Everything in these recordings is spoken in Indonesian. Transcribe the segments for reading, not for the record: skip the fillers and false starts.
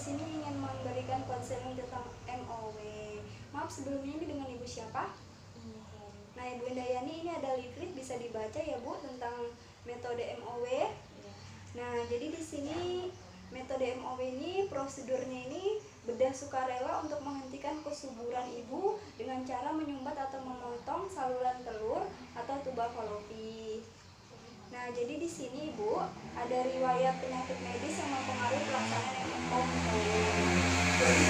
sini ingin memberikan konseling tentang MOW. Maaf sebelumnya, ini dengan Ibu siapa? Nah, Ibu Indayani, ini ada leaflet bisa dibaca ya Bu tentang metode MOW. Nah, jadi di sini metode MOW ini prosedurnya ini bedah sukarela untuk menghentikan kesuburan ibu dengan cara menyumbat atau memotong saluran telur atau tuba falopi. Nah, jadi di sini Ibu ada riwayat penyakit medis yang mempengaruhi pelaksanaan MOW. Jadi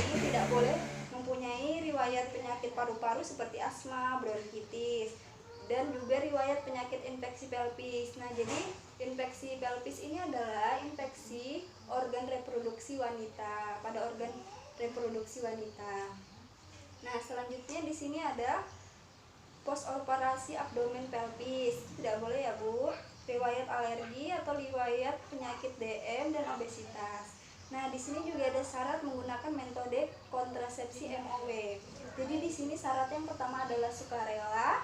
ini tidak boleh mempunyai riwayat penyakit paru-paru seperti asma, bronkitis, dan juga riwayat penyakit infeksi pelvis. Nah, jadi infeksi pelvis ini adalah infeksi organ reproduksi wanita, pada organ reproduksi wanita. Nah, selanjutnya di sini ada post operasi abdomen pelvis. Tidak boleh ya Bu, riwayat alergi atau riwayat penyakit DM dan obesitas. Nah, di sini juga ada syarat menggunakan metode kontrasepsi MOW. Jadi di sini syarat yang pertama adalah sukarela,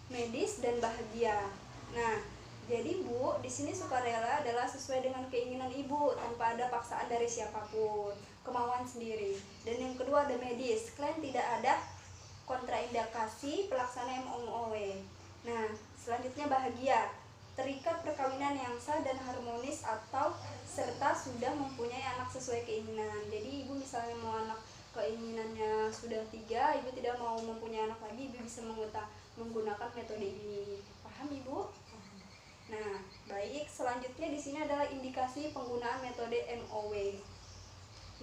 medis, dan bahagia. Nah, jadi Bu, di sini sukarela adalah sesuai dengan keinginan Ibu tanpa ada paksaan dari siapapun, kemauan sendiri. Dan yang kedua ada medis, klaim tidak ada kontraindikasi pelaksanaan MOW. Nah, selanjutnya bahagia, terikat perkawinan yang sah dan harmonis atau serta sudah mempunyai anak sesuai keinginan. Jadi Ibu misalnya mau anak, keinginannya sudah 3, Ibu tidak mau mempunyai anak lagi, Ibu bisa menggunakan metode ini. Paham Ibu? Nah, baik. Selanjutnya di sini adalah indikasi penggunaan metode MOW.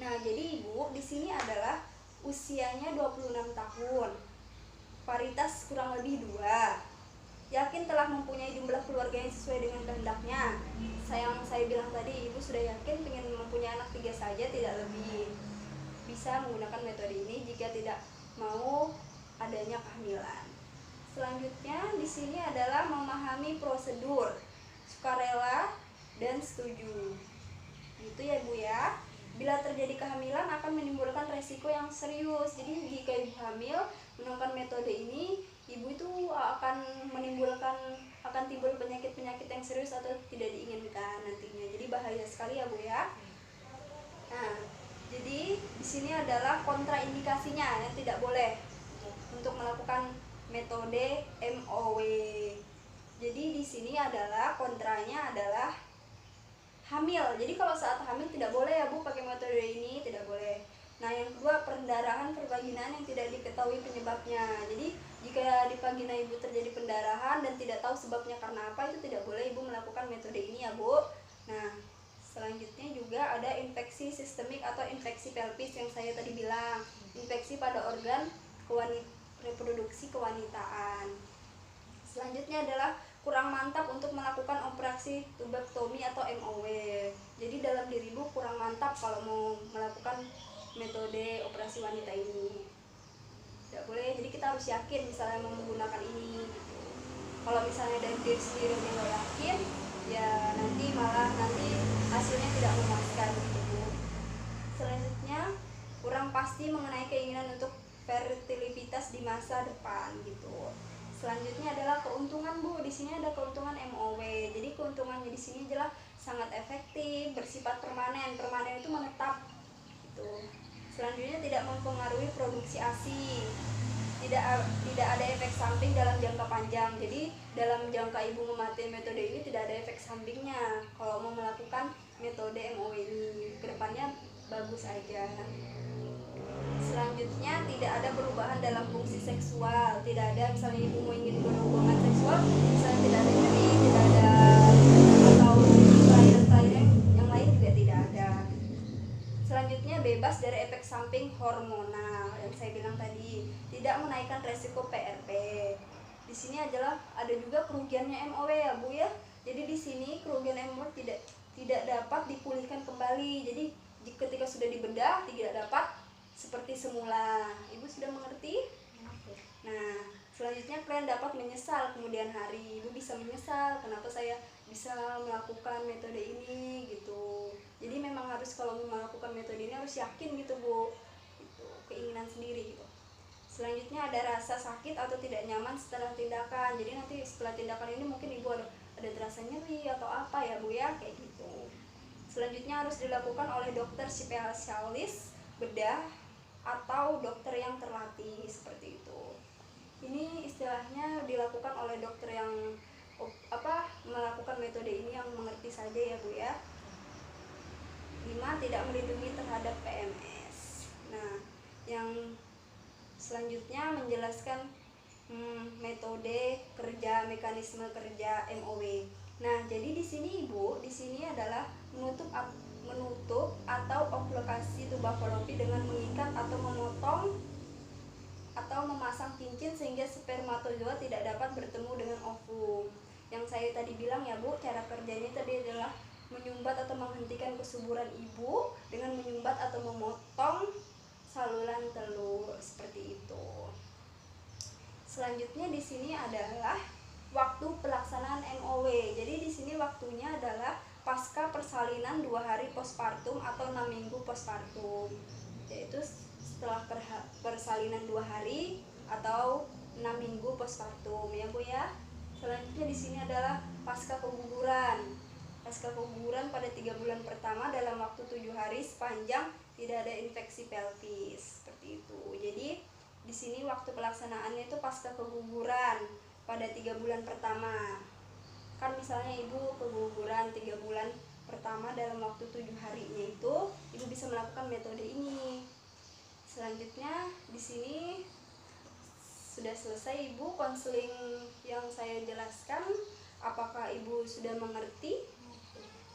Nah, jadi Ibu di sini adalah usianya 26 tahun, paritas kurang lebih 2, yakin telah mempunyai jumlah keluarga yang sesuai dengan kehendaknya. Yang saya bilang tadi, Ibu sudah yakin ingin mempunyai anak 3 saja, tidak lebih. Bisa menggunakan metode ini jika tidak mau adanya kehamilan. Selanjutnya di sini adalah memahami prosedur sukarela dan setuju. Gitu ya Bu ya. Bila terjadi kehamilan akan menimbulkan resiko yang serius. Jadi jika ibu hamil menggunakan metode ini, ibu itu akan timbul penyakit-penyakit yang serius atau tidak diinginkan nantinya. Jadi bahaya sekali ya Bu ya. Nah, jadi di sini adalah kontraindikasinya yang tidak boleh untuk melakukan metode MOW. Jadi di sini adalah kontranya adalah hamil. Jadi kalau saat hamil tidak boleh ya Bu pakai metode ini, tidak boleh. Nah, yang kedua pendarahan pervaginaan yang tidak diketahui penyebabnya. Jadi jika di vagina ibu terjadi pendarahan dan tidak tahu sebabnya karena apa, itu tidak boleh ibu melakukan metode ini ya Bu. Nah, selanjutnya juga ada infeksi sistemik atau infeksi pelvis yang saya tadi bilang, infeksi pada organ reproduksi kewanitaan. Selanjutnya adalah kurang mantap untuk melakukan operasi tubektomi atau MOW. Jadi dalam diri ibu kurang mantap kalau mau melakukan metode operasi wanita ini. Tidak boleh, jadi kita harus yakin misalnya mau menggunakan ini. Kalau misalnya dari diri sendiri tidak yakin, ya nanti hasilnya tidak memuaskan gitu. Selanjutnya kurang pasti mengenai keinginan untuk fertilitas di masa depan gitu. Selanjutnya adalah keuntungan Bu. Di sini ada keuntungan MOW. Jadi keuntungannya di sini jelas sangat efektif, bersifat permanen. Permanen itu menetap. Gitu. Selanjutnya tidak mempengaruhi produksi ASI. Tidak ada efek samping dalam jangka panjang. Jadi dalam jangka ibu memakai metode ini tidak ada efek sampingnya. Kalau mau melakukan metode MOW ini, kedepannya bagus aja. Selanjutnya tidak ada perubahan dalam fungsi seksual. Tidak ada misalnya ibu mau ingin berhubungan seksual, misalnya tidak ada nyeri, tidak ada atau cairan yang lain juga tidak ada. Selanjutnya bebas dari efek samping hormonal yang saya bilang tadi, tidak menaikkan resiko PRP. Di sini adalah ada juga kerugiannya MOW ya Bu ya. Jadi di sini kerugian MOW tidak dapat dipulihkan kembali. Jadi ketika sudah dibedah tidak dapat seperti semula. Ibu sudah mengerti? Nah, selanjutnya kalian dapat menyesal kemudian hari. Ibu bisa menyesal kenapa saya bisa melakukan metode ini gitu. Jadi memang harus kalau melakukan metode ini harus yakin gitu Bu. Itu keinginan sendiri gitu. Selanjutnya ada rasa sakit atau tidak nyaman setelah tindakan. Jadi nanti setelah tindakan ini mungkin ibu ada terasa nyeri atau apa ya Bu ya, kayak gitu. Selanjutnya harus dilakukan oleh dokter spesialis bedah atau dokter yang terlatih seperti itu. Ini istilahnya dilakukan oleh dokter yang melakukan metode ini yang mengerti saja ya Bu ya. 5. Tidak melindungi terhadap PMS. Nah, yang selanjutnya menjelaskan metode kerja, mekanisme kerja MOW. Nah, jadi di sini Ibu, di sini adalah menutup atau oklokasi tuba falopi dengan mengikat atau memotong atau memasang cincin sehingga spermatozoa tidak dapat bertemu dengan ovum. Yang saya tadi bilang ya Bu, cara kerjanya tadi adalah menyumbat atau menghentikan kesuburan ibu dengan menyumbat atau memotong saluran telur seperti itu. Selanjutnya di sini adalah waktu pelaksanaan MOW. Jadi di sini waktunya adalah pasca persalinan 2 hari postpartum atau 6 minggu postpartum. Yaitu setelah persalinan 2 hari atau 6 minggu postpartum ya Bu ya. Selanjutnya di sini adalah pasca keguguran. Pasca keguguran pada 3 bulan pertama dalam waktu 7 hari sepanjang tidak ada infeksi pelvis seperti itu. Jadi di sini waktu pelaksanaannya itu pasca keguguran pada 3 bulan pertama. Kan misalnya ibu keguguran 3 bulan pertama dalam waktu 7 harinya itu ibu bisa melakukan metode ini. Selanjutnya di sini sudah selesai ibu konseling yang saya jelaskan. Apakah ibu sudah mengerti?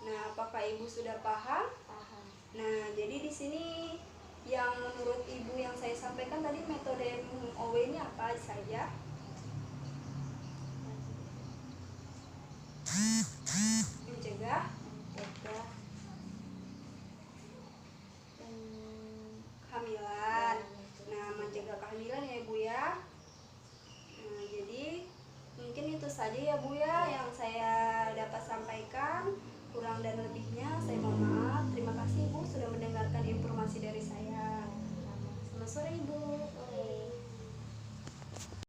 Nah, apakah ibu sudah paham? Paham. Nah, jadi di sini yang menurut ibu yang saya sampaikan tadi metode MOW ini apa saja? Mencegah kehamilan. Nah, mencegah kehamilan ya ibu ya. Nah, jadi mungkin itu saja ya Bu ya